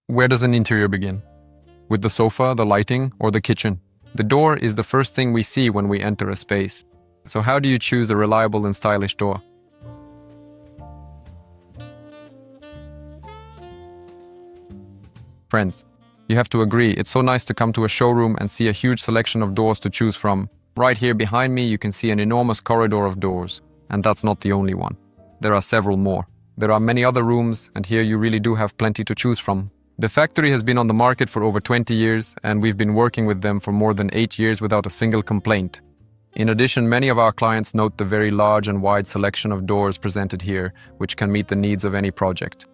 Where does an interior begin? With the sofa, the lighting, or the kitchen? The door is the first thing we see when we enter a space. So how do you choose a reliable and stylish door? Friends, you have to agree, it's so nice to come to a showroom and see a huge selection of doors to choose from. Right here behind me, you can see an enormous corridor of doors. And that's not the only one. There are several more. There are many other rooms, and here you really do have plenty to choose from. The factory has been on the market for over 20 years, and we've been working with them for more than 8 years without a single complaint. In addition, many of our clients note the very large and wide selection of doors presented here, which can meet the needs of any project.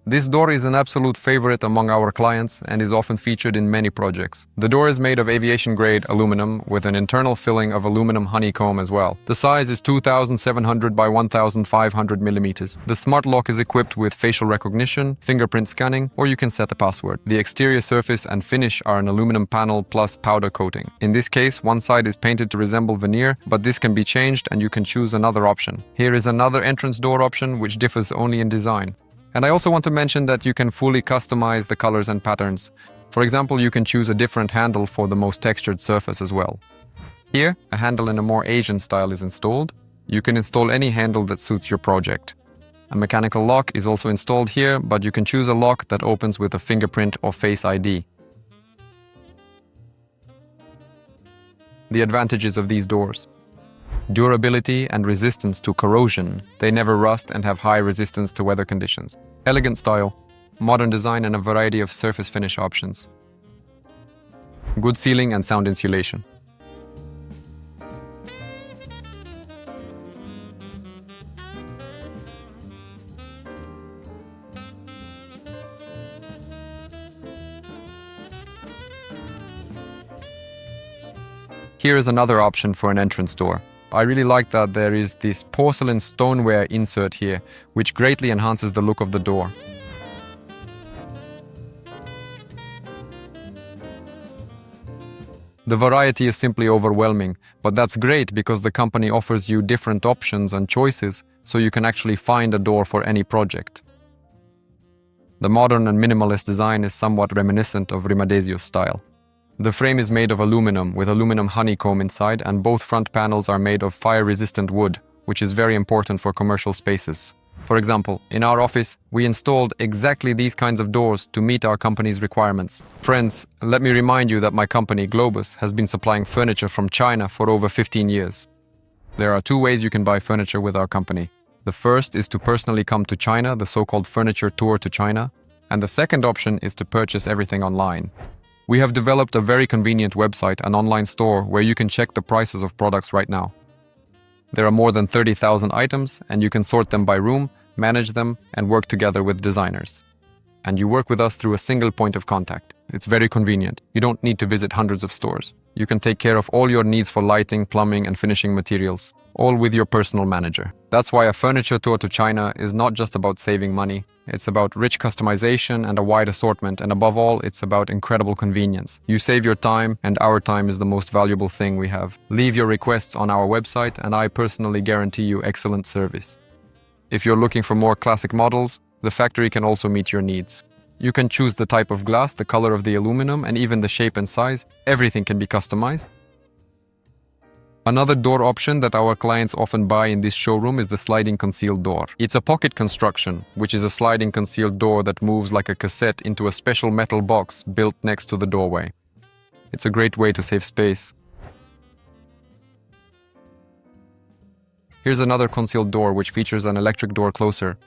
This door is an absolute favorite among our clients and is often featured in many projects. The door is made of aviation-grade aluminum with an internal filling of aluminum honeycomb as well. The size is 2,700 by 1,500 millimeters. The smart lock is equipped with facial recognition, fingerprint scanning, or you can set a password. The exterior surface and finish are an aluminum panel plus powder coating. In this case, one side is painted to resemble veneer, but this can be changed and you can choose another option. Here is another entrance door option which differs only in design. And I also want to mention that you can fully customize the colors and patterns. For example, you can choose a different handle for the most textured surface as well. Here, a handle in a more Asian style is installed. You can install any handle that suits your project. A mechanical lock is also installed here, but you can choose a lock that opens with a fingerprint or Face ID. The advantages of these doors: durability and resistance to corrosion. They never rust and have high resistance to weather conditions. Elegant style, modern design and a variety of surface finish options. Good sealing and sound insulation. Here is another option for an entrance door. I really like that there is this porcelain stoneware insert here, which greatly enhances the look of the door. The variety is simply overwhelming, but that's great because the company offers you different options and choices, so you can actually find a door for any project. The modern and minimalist design is somewhat reminiscent of Rimadesio's style. The frame is made of aluminum with aluminum honeycomb inside, and both front panels are made of fire-resistant wood, which is very important for commercial spaces. For example, in our office, we installed exactly these kinds of doors to meet our company's requirements. Friends, let me remind you that my company, Globus, has been supplying furniture from China for over 15 years. There are 2 ways you can buy furniture with our company. The first is to personally come to China, the so-called furniture tour to China, and the second option is to purchase everything online. We have developed a very convenient website and online store where you can check the prices of products right now. There are more than 30,000 items, and you can sort them by room, manage them, and work together with designers. And you work with us through a single point of contact. It's very convenient. You don't need to visit hundreds of stores. You can take care of all your needs for lighting, plumbing, and finishing materials, all with your personal manager. That's why a furniture tour to China is not just about saving money. It's about rich customization and a wide assortment, and above all, it's about incredible convenience. You save your time, and our time is the most valuable thing we have. Leave your requests on our website, and I personally guarantee you excellent service. If you're looking for more classic models, the factory can also meet your needs. You can choose the type of glass, the color of the aluminum, and even the shape and size. Everything can be customized. Another door option that our clients often buy in this showroom is the sliding concealed door. It's a pocket construction, which is a sliding concealed door that moves like a cassette into a special metal box built next to the doorway. It's a great way to save space. Here's another concealed door which features an electric door closer.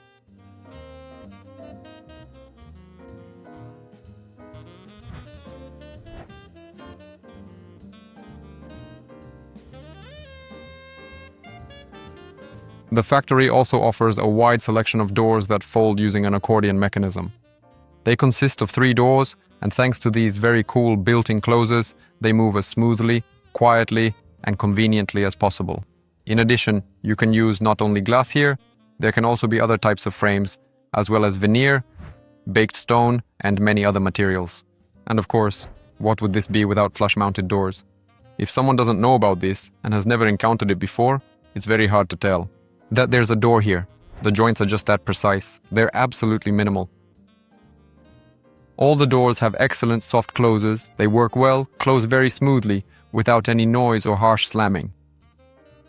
The factory also offers a wide selection of doors that fold using an accordion mechanism. They consist of 3 doors, and thanks to these very cool built-in closers, they move as smoothly, quietly, and conveniently as possible. In addition, you can use not only glass here, there can also be other types of frames, as well as veneer, baked stone, and many other materials. And of course, what would this be without flush-mounted doors? If someone doesn't know about this and has never encountered it before, it's very hard to tell that there's a door here. The joints are just that precise. They're absolutely minimal. All the doors have excellent soft closers, they work well, close very smoothly, without any noise or harsh slamming.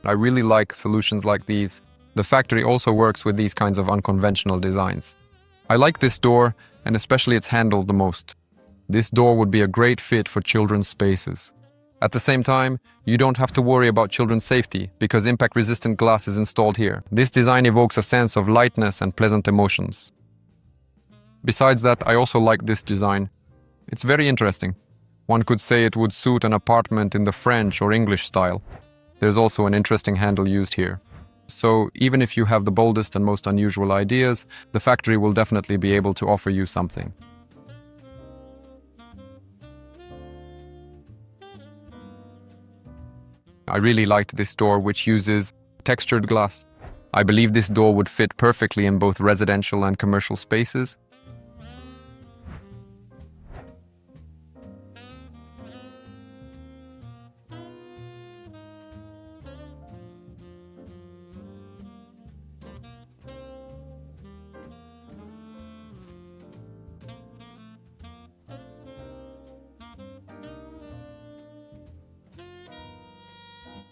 I really like solutions like these. The factory also works with these kinds of unconventional designs. I like this door, and especially its handle the most. This door would be a great fit for children's spaces. At the same time, you don't have to worry about children's safety, because impact-resistant glass is installed here. This design evokes a sense of lightness and pleasant emotions. Besides that, I also like this design. It's very interesting. One could say it would suit an apartment in the French or English style. There's also an interesting handle used here. So even if you have the boldest and most unusual ideas, the factory will definitely be able to offer you something. I really liked this door, which uses textured glass. I believe this door would fit perfectly in both residential and commercial spaces.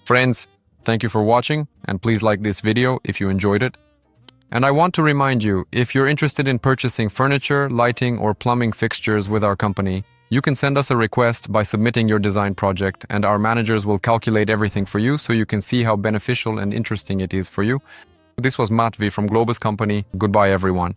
Friends, thank you for watching, and please like this video if you enjoyed it. And I want to remind you, if you're interested in purchasing furniture, lighting, or plumbing fixtures with our company, you can send us a request by submitting your design project, and our managers will calculate everything for you so you can see how beneficial and interesting it is for you. This was Matvi from Globus Company. Goodbye, everyone.